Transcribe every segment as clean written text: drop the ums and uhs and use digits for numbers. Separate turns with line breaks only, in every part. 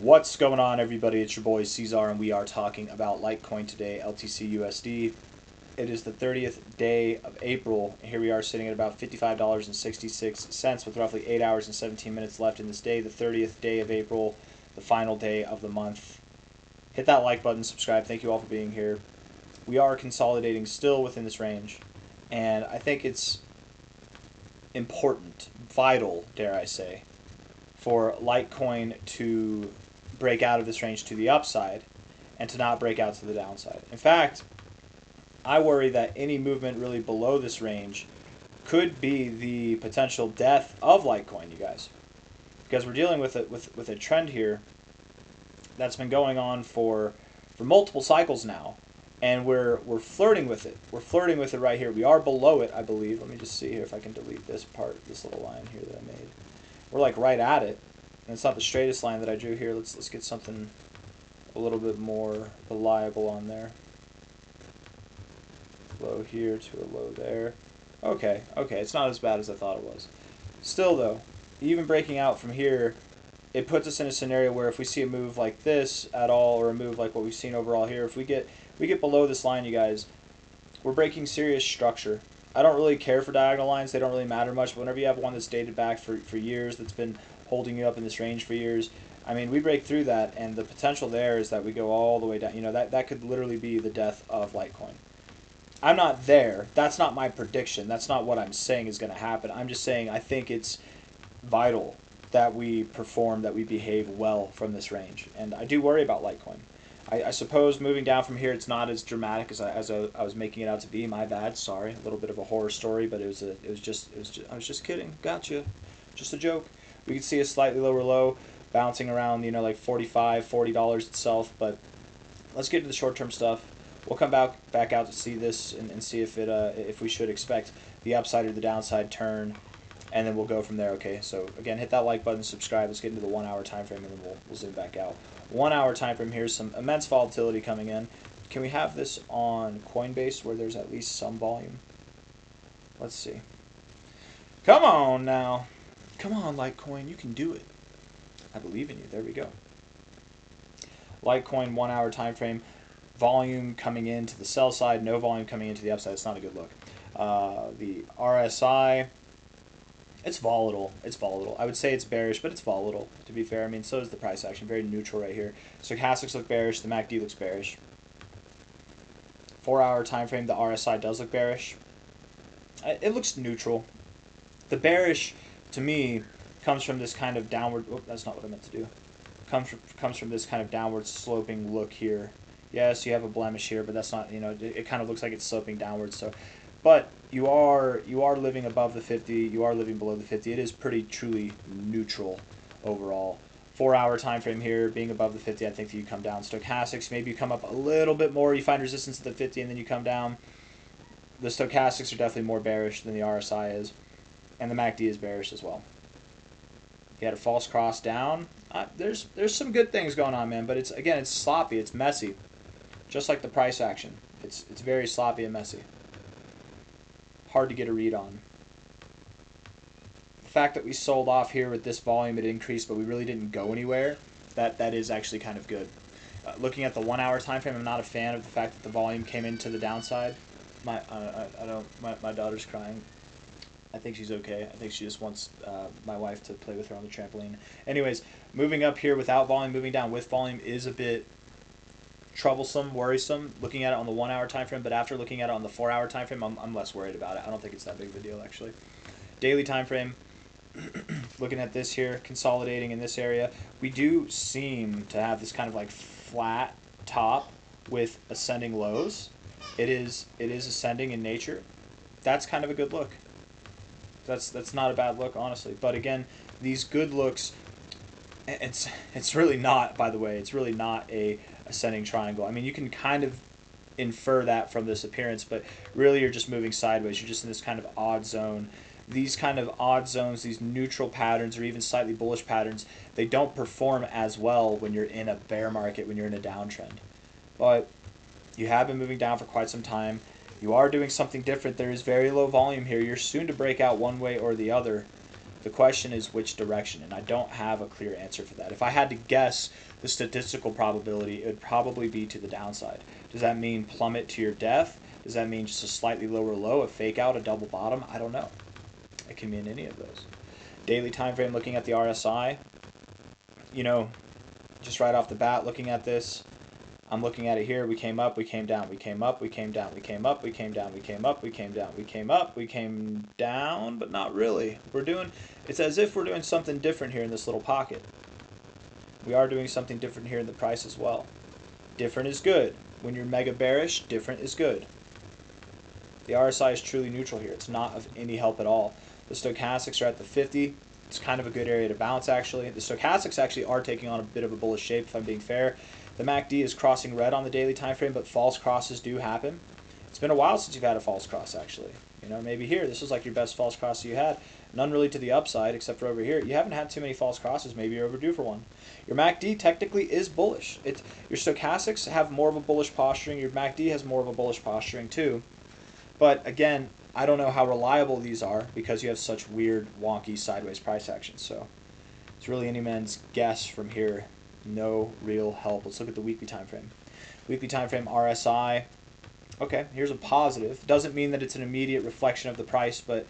What's going on, everybody? It's your boy C-Zar, and we are talking about Litecoin today, LTC USD. It is the 30th day of April, and here we are sitting at about $55.66 with roughly 8 hours and 17 minutes left in this day, the 30th day of April, the final day of the month. Hit that like button, subscribe. Thank you all for being here. We are consolidating still within this range, and I think it's important, vital, dare I say, for Litecoin to break out of this range to the upside and to not break out to the downside. In fact, I worry that any movement really below this range could be the potential death of Litecoin, you guys, because we're dealing with a trend here that's been going on for multiple cycles now, and we're flirting with it. We're flirting with it right here. We are below it, I believe. Let me just see here if I can delete this part, this little line here that I made. We're like right at it, and it's not the straightest line that I drew here. Let's get something a little bit more reliable on there. Low here to a low there. Okay, it's not as bad as I thought it was. Still though, even breaking out from here, it puts us in a scenario where if we see a move like this at all, or a move like what we've seen overall here, if we get below this line, you guys, we're breaking serious structure. I don't really care for diagonal lines. They don't really matter much. But whenever you have one that's dated back for years, that's been holding you up in this range for years, I mean, we break through that, and the potential there is that we go all the way down. You know, that could literally be the death of Litecoin. I'm not there. That's not my prediction. That's not what I'm saying is going to happen. I'm just saying I think it's vital that we perform, that we behave well from this range. And I do worry about Litecoin. I suppose moving down from here, it's not as dramatic as I was making it out to be. My bad. Sorry. A little bit of a horror story, but I was just kidding. Gotcha. Just a joke. We could see a slightly lower low bouncing around, you know, like $45, $40 itself. But let's get to the short-term stuff. We'll come back out to see this and see if we should expect the upside or the downside turn, and then we'll go from there. Okay, so again, hit that like button, subscribe. Let's get into the 1 hour time frame, and then we'll zoom back out. 1 hour time frame. Here's some immense volatility coming in. Can we have this on Coinbase where there's at least some volume? Let's see. Come on now. Come on, Litecoin. You can do it. I believe in you. There we go. Litecoin 1 hour time frame. Volume coming into the sell side, no volume coming into the upside. It's not a good look. The RSI, it's volatile. It's volatile. I would say it's bearish, but it's volatile, to be fair. I mean, so is the price action. Very neutral right here. Stochastics look bearish. The MACD looks bearish. 4 hour time frame, the RSI does look bearish. It looks neutral. The bearish, to me, comes from this kind of downward... Oh, that's not what I meant to do. Comes from this kind of downward sloping look here. Yes, you have a blemish here, but that's not, you know, it kind of looks like it's sloping downwards. So, but you are living above the 50. You are living below the 50. It is pretty truly neutral overall. 4 hour time frame here, being above the 50. I think that you come down. Stochastics, maybe you come up a little bit more. You find resistance at the 50, and then you come down. The stochastics are definitely more bearish than the RSI is, and the MACD is bearish as well. You had a false cross down. There's some good things going on, man, but it's sloppy. It's messy. Just like the price action. It's very sloppy and messy. Hard to get a read on. The fact that we sold off here with this volume, it increased, but we really didn't go anywhere, that is actually kind of good. Looking at the 1 hour time frame, I'm not a fan of the fact that the volume came into the downside. My daughter's crying. I think she's okay. I think she just wants my wife to play with her on the trampoline. Anyways, moving up here without volume, moving down with volume is a bit troublesome, worrisome, looking at it on the 1 hour time frame, but after looking at it on the 4 hour time frame, I'm less worried about it. I don't think it's that big of a deal, actually. Daily time frame, looking at this here, consolidating in this area, we do seem to have this kind of like flat top with ascending lows. It is ascending in nature. That's kind of a good look. That's not a bad look, honestly. But again, these good looks, it's really not, by the way, it's really not a ascending triangle. I mean, you can kind of infer that from this appearance, but really you're just moving sideways. You're just in this kind of odd zone. These kind of odd zones, these neutral patterns or even slightly bullish patterns, they don't perform as well when you're in a bear market, when you're in a downtrend. But you have been moving down for quite some time. You are doing something different. There is very low volume here. You're soon to break out one way or the other. The question is which direction, and I don't have a clear answer for that. If I had to guess the statistical probability, it would probably be to the downside. Does that mean plummet to your death? Does that mean just a slightly lower low, a fake out, a double bottom? I don't know. It can mean any of those. Daily time frame, looking at the RSI, you know, just right off the bat, looking at this, I'm looking at it here. We came up, we came down, we came up, we came down, we came up, we came down, we came up, we came down, we came up, we came down, but not really. It's as if we're doing something different here in this little pocket. We are doing something different here in the price as well. Different is good. When you're mega bearish, different is good. The RSI is truly neutral here. It's not of any help at all. The stochastics are at the 50. It's kind of a good area to bounce, actually. The stochastics actually are taking on a bit of a bullish shape, if I'm being fair. The MACD is crossing red on the daily time frame, but false crosses do happen. It's been a while since you've had a false cross, actually. You know, maybe here, this was like your best false cross you had. None really to the upside, except for over here. You haven't had too many false crosses. Maybe you're overdue for one. Your MACD technically is bullish. Your stochastics have more of a bullish posturing. Your MACD has more of a bullish posturing, too. But, again, I don't know how reliable these are because you have such weird, wonky, sideways price actions. So it's really any man's guess from here. No real help. Let's look at the weekly time frame. Weekly time frame RSI. Okay, here's a positive. Doesn't mean that it's an immediate reflection of the price, but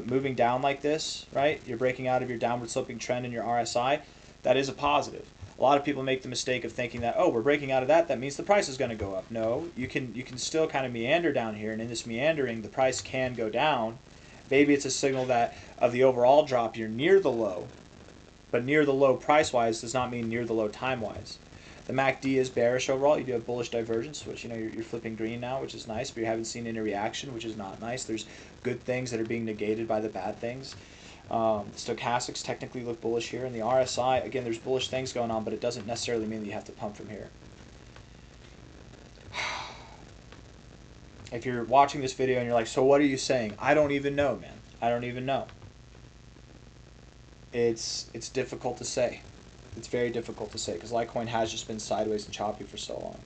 moving down like this, right? You're breaking out of your downward sloping trend in your RSI. That is a positive. A lot of people make the mistake of thinking that, oh, we're breaking out of that, that means the price is going to go up. No, you can still kind of meander down here, and in this meandering, the price can go down. Maybe it's a signal that of the overall drop, you're near the low, but near the low price-wise does not mean near the low time-wise. The MACD is bearish overall. You do have bullish divergence, which, you know, you're flipping green now, which is nice, but you haven't seen any reaction, which is not nice. There's good things that are being negated by the bad things. Stochastics technically look bullish here, and the RSI, again, there's bullish things going on, but it doesn't necessarily mean that you have to pump from here. If you're watching this video and you're like, so what are you saying? I don't even know, man. I don't even know. It's difficult to say. It's very difficult to say because Litecoin has just been sideways and choppy for so long.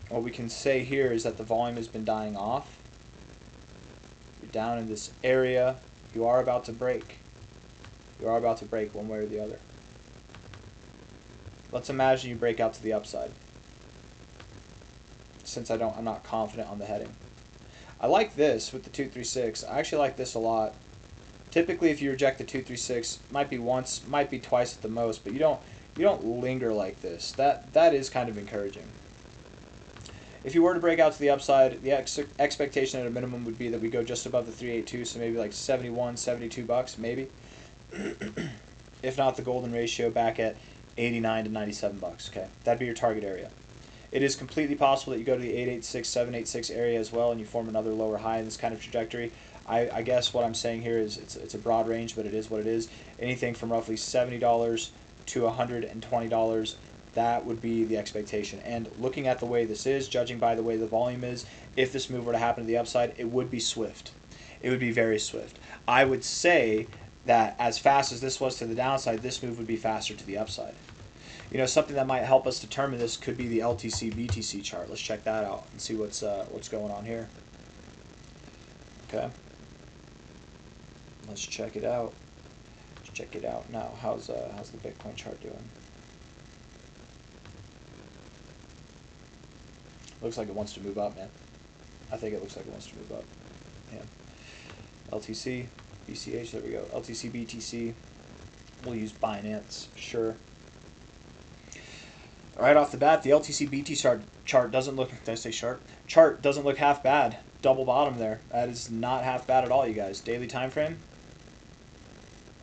What we can say here is that the volume has been dying off. You're down in this area. You are about to break. You are about to break one way or the other. Let's imagine you break out to the upside. Since I'm not confident on the heading. I like this with the 236. I actually like this a lot. Typically, if you reject the 236, might be once, might be twice at the most, but you don't linger like this. That is kind of encouraging. If you were to break out to the upside, the expectation at a minimum would be that we go just above the 382, so maybe like 71, 72 bucks, maybe. If not, the golden ratio back at 89 to 97 bucks. Okay, that'd be your target area. It is completely possible that you go to the 886, 786 area as well, and you form another lower high in this kind of trajectory. I guess what I'm saying here is it's a broad range, but it is what it is. Anything from roughly $70 to $120, that would be the expectation. And looking at the way this is, judging by the way the volume is, if this move were to happen to the upside, it would be swift. It would be very swift. I would say that as fast as this was to the downside, this move would be faster to the upside. You know, something that might help us determine this could be the LTC BTC chart. Let's check that out and see what's going on here. Okay. Let's check it out. Let's check it out now. How's the Bitcoin chart doing? Looks like it wants to move up, man. I think it looks like it wants to move up. Yeah. LTC, BCH, there we go. LTC, BTC. We'll use Binance, sure. Right off the bat, the LTC BT chart doesn't look, did I say sharp? Chart doesn't look half bad. Double bottom there. That is not half bad at all, you guys. Daily time frame.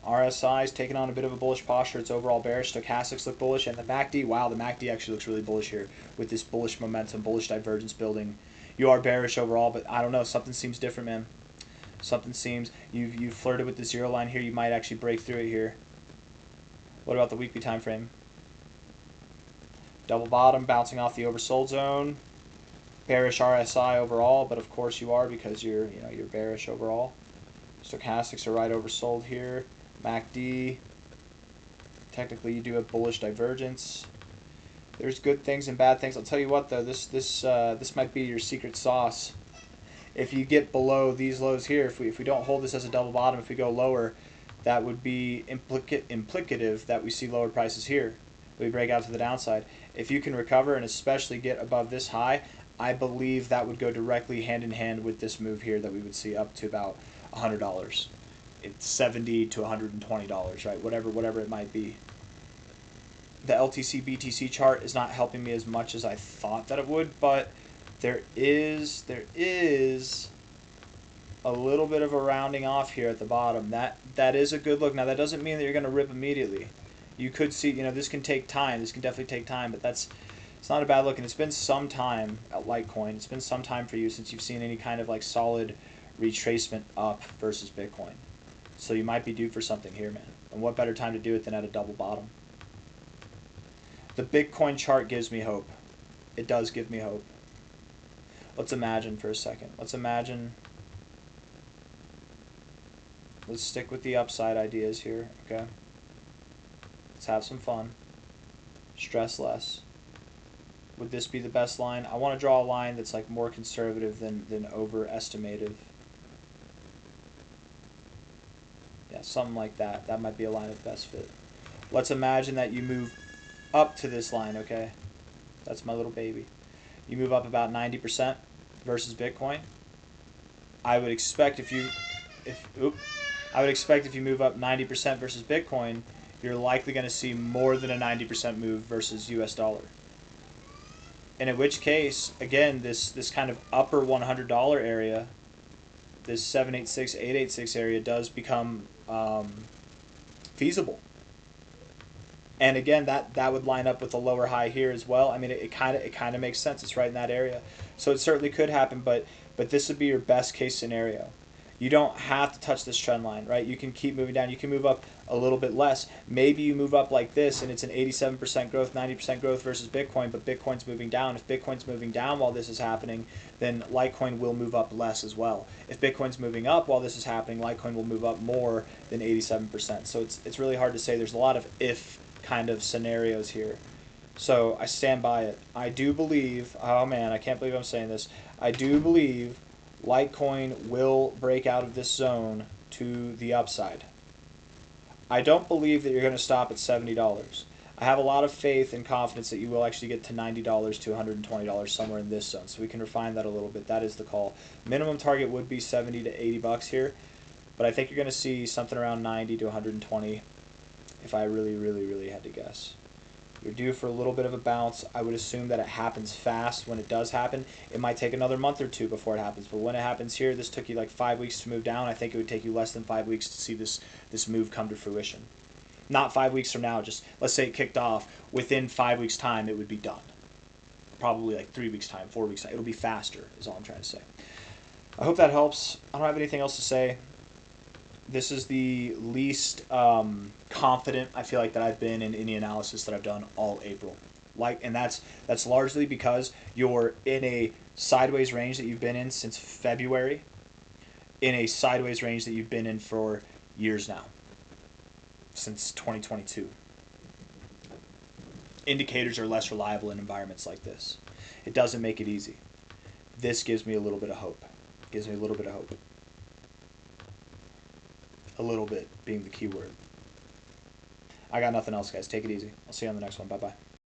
RSI is taking on a bit of a bullish posture. It's overall bearish. Stochastics look bullish. And the MACD, wow, the MACD actually looks really bullish here with this bullish momentum, bullish divergence building. You are bearish overall, but I don't know. Something seems different, man. Something seems, you've flirted with the zero line here. You might actually break through it here. What about the weekly time frame? Double bottom, bouncing off the oversold zone. Bearish RSI overall, but of course you are because you're bearish overall. Stochastics are right oversold here. MACD. Technically, you do have bullish divergence. There's good things and bad things. I'll tell you what, though, this might be your secret sauce. if you get below these lows here, if we don't hold this as a double bottom, if we go lower, that would be implicative that we see lower prices here. We break out to the downside. If you can recover and especially get above this high, I believe that would go directly hand in hand with this move here that we would see up to about $100. It's $70 to $120, right? Whatever it might be. The LTC BTC chart is not helping me as much as I thought that it would, but there is a little bit of a rounding off here at the bottom. That is a good look. Now that doesn't mean that you're going to rip immediately. You could see, this can take time. This can definitely take time, but it's not a bad look. And it's been some time at Litecoin. It's been some time for you since you've seen any kind of like solid retracement up versus Bitcoin. So you might be due for something here, man. And what better time to do it than at a double bottom? The Bitcoin chart gives me hope. It does give me hope. Let's imagine for a second. Let's stick with the upside ideas here, okay? Let's have some fun. Stress less. Would this be the best line? I want to draw a line that's like more conservative than overestimative. Yeah, something like that. That might be a line of best fit. Let's imagine that you move up to this line, okay? That's my little baby. You move up about 90% versus Bitcoin. I would expect if you move up 90% versus Bitcoin, you're likely going to see more than a 90% move versus US dollar. And in which case, again, this kind of upper $100 area, this 786, 886 area does become feasible. And again, that would line up with the lower high here as well. I mean, it kind of makes sense. It's right in that area, so it certainly could happen. But this would be your best case scenario. You don't have to touch this trend line, right? You can keep moving down. You can move up a little bit less. Maybe you move up like this, and it's an 87% growth, 90% growth versus Bitcoin, but Bitcoin's moving down. If Bitcoin's moving down while this is happening, then Litecoin will move up less as well. If Bitcoin's moving up while this is happening, Litecoin will move up more than 87%. So it's really hard to say. There's a lot of if kind of scenarios here. So I stand by it. I do believe, oh man, I can't believe I'm saying this. I do believe Litecoin will break out of this zone to the upside. I don't believe that you're going to stop at $70. I have a lot of faith and confidence that you will actually get to $90 to $120 somewhere in this zone. So we can refine that a little bit. That is the call. Minimum target would be 70 to 80 bucks here, but I think you're going to see something around 90 to 120 if I really had to guess. You're due for a little bit of a bounce. I would assume that it happens fast when it does happen. It might take another month or two before it happens, but when it happens here, this took you like 5 weeks to move down. I think it would take you less than 5 weeks to see this move come to fruition. Not 5 weeks from now, just let's say it kicked off. Within 5 weeks' time, it would be done. Probably like 3 weeks' time, 4 weeks' time. It'll be faster, is all I'm trying to say. I hope that helps. I don't have anything else to say. This is the least confident I feel like that I've been in any analysis that I've done all April. And that's largely because you're in a sideways range that you've been in since February, in a sideways range that you've been in for years now, since 2022. Indicators are less reliable in environments like this. It doesn't make it easy. This gives me a little bit of hope. Gives me a little bit of hope. A little bit being the key word. I got nothing else, guys. Take it easy. I'll see you on the next one. Bye-bye.